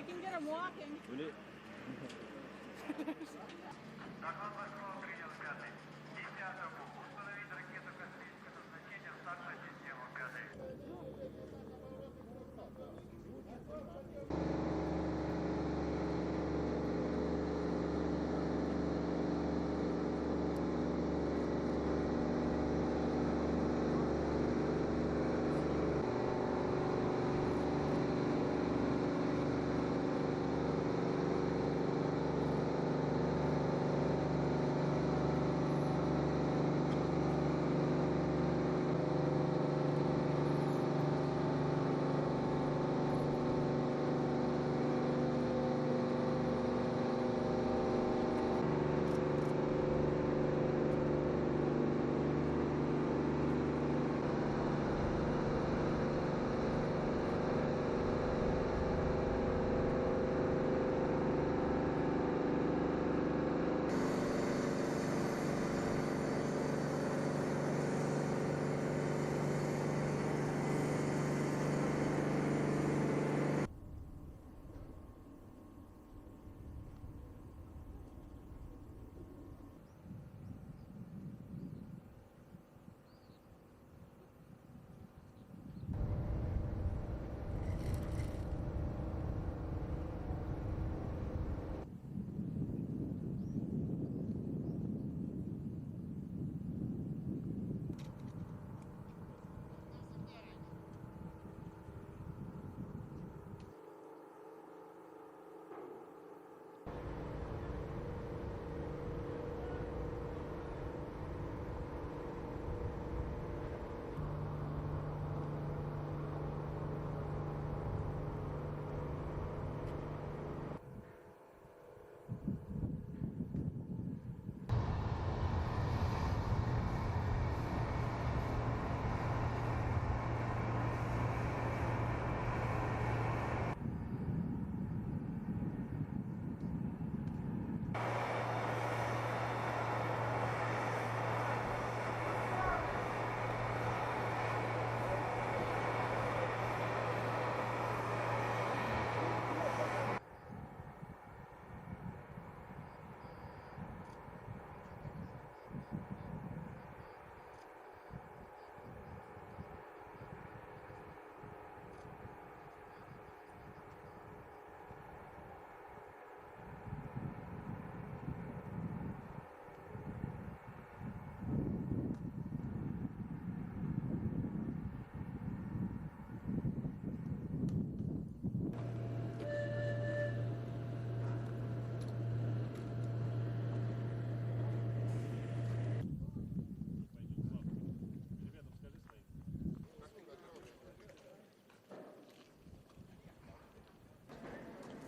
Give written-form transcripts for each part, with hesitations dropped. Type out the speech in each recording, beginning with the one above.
can get him walking.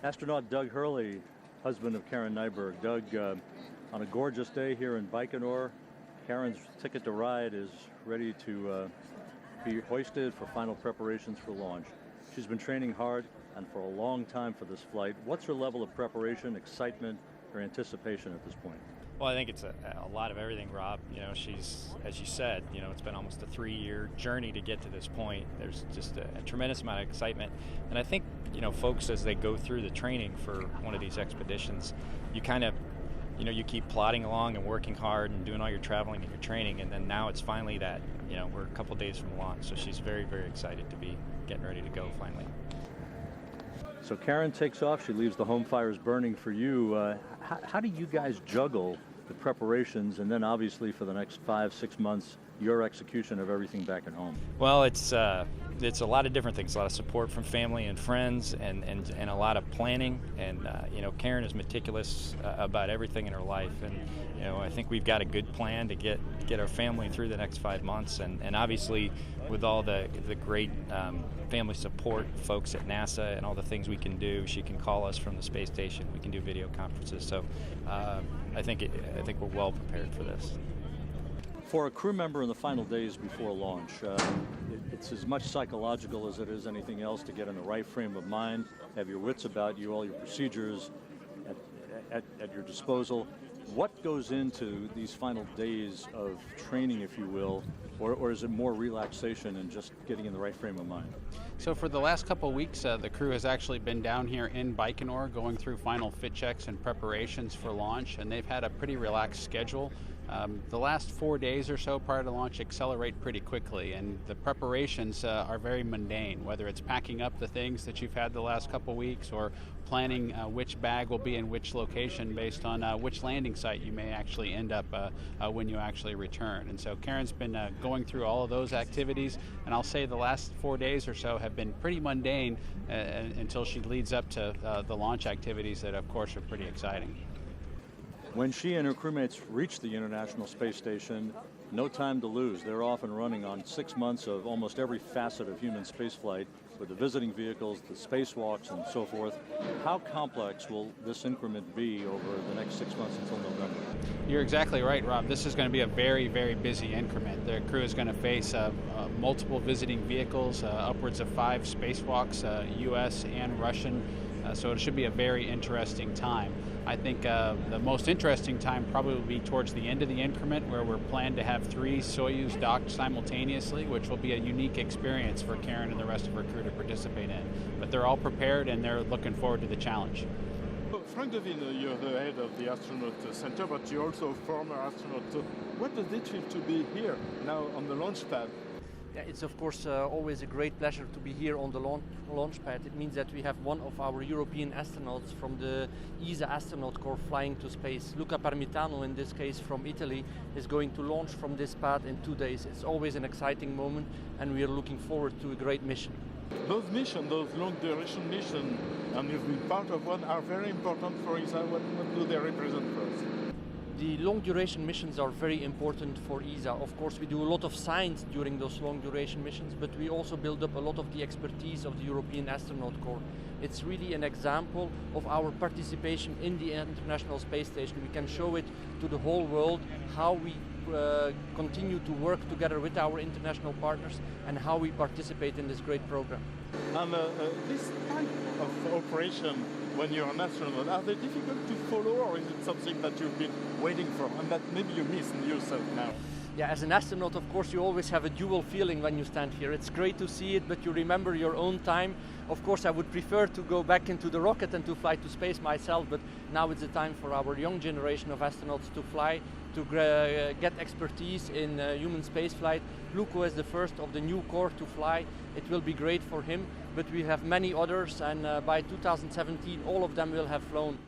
Astronaut Doug Hurley, husband of Karen Nyberg. Doug, on a gorgeous day here in Baikonur, Karen's ticket to ride is ready to be hoisted for final preparations for launch. She's been training hard and for a long time for this flight. What's her level of preparation, excitement, or anticipation at this point? Well, I think it's a lot of everything, Rob. You know, she's, as you said, you know, it's been almost a 3-year journey to get to this point. There's just a tremendous amount of excitement. And I think, you know, folks, as they go through the training for one of these expeditions, you kind of, you know, you keep plodding along and working hard and doing all your traveling and your training. And then now it's finally that, you know, we're a couple days from launch. So she's very, very excited to be getting ready to go finally. So Karen takes off. She leaves the home fires burning for you. How do you guys juggle the preparations and then obviously for the next 5-6 months your execution of everything back at home? Well, it's a lot of different things, a lot of support from family and friends, and a lot of planning. And you know, Karen is meticulous about everything in her life, and you know, I think we've got a good plan to get our family through the next 5 months, and obviously with all the great family support folks at NASA and all the things we can do. She can call us from the space station. We can do video conferences. So I think we're well prepared for this. For a crew member in the final days before launch, it's as much psychological as it is anything else to get in the right frame of mind, have your wits about you, all your procedures at your disposal. What goes into these final days of training, if you will, or is it more relaxation and just getting in the right frame of mind? So for the last couple of weeks, the crew has actually been down here in Baikonur going through final fit checks and preparations for launch, and they've had a pretty relaxed schedule. The last 4 days or so prior to launch accelerate pretty quickly, and the preparations are very mundane, whether it's packing up the things that you've had the last couple weeks or planning which bag will be in which location based on which landing site you may actually end up when you actually return. And so Karen's been going through all of those activities, and I'll say the last 4 days or so have been pretty mundane until she leads up to the launch activities that of course are pretty exciting. When she and her crewmates reach the International Space Station, no time to lose. They're off and running on 6 months of almost every facet of human spaceflight with the visiting vehicles, the spacewalks, and so forth. How complex will this increment be over the next 6 months until November? You're exactly right, Rob. This is going to be a very, very busy increment. The crew is going to face multiple visiting vehicles, upwards of 5 spacewalks, U.S. and Russian. So it should be a very interesting time. I think the most interesting time probably will be towards the end of the increment, where we're planned to have 3 Soyuz docked simultaneously, which will be a unique experience for Karen and the rest of her crew to participate in. But they're all prepared and they're looking forward to the challenge. Frank Devine, you're the head of the Astronaut Center, but you're also a former astronaut. So what does it feel to be here now on the launch pad? Yeah, it's of course always a great pleasure to be here on the launch pad. It means that we have one of our European astronauts from the ESA astronaut corps flying to space. Luca Parmitano, in this case from Italy, is going to launch from this pad in 2 days. It's always an exciting moment, and we are looking forward to a great mission. Those missions, those long duration missions, and you've been part of one, are very important for ESA. What do they represent for us? The long duration missions are very important for ESA. Of course, we do a lot of science during those long duration missions, but we also build up a lot of the expertise of the European Astronaut Corps. It's really an example of our participation in the International Space Station. We can show it to the whole world how we continue to work together with our international partners and how we participate in this great program. And this type of operation, when you're an astronaut, are they difficult to follow, or is it something that you've been waiting for and that maybe you miss yourself now? Yeah, as an astronaut, of course, you always have a dual feeling when you stand here. It's great to see it, but you remember your own time. Of course, I would prefer to go back into the rocket and to fly to space myself, but now it's the time for our young generation of astronauts to fly, to get expertise in human spaceflight. Luco is the first of the new corps to fly. It will be great for him, but we have many others, and by 2017, all of them will have flown.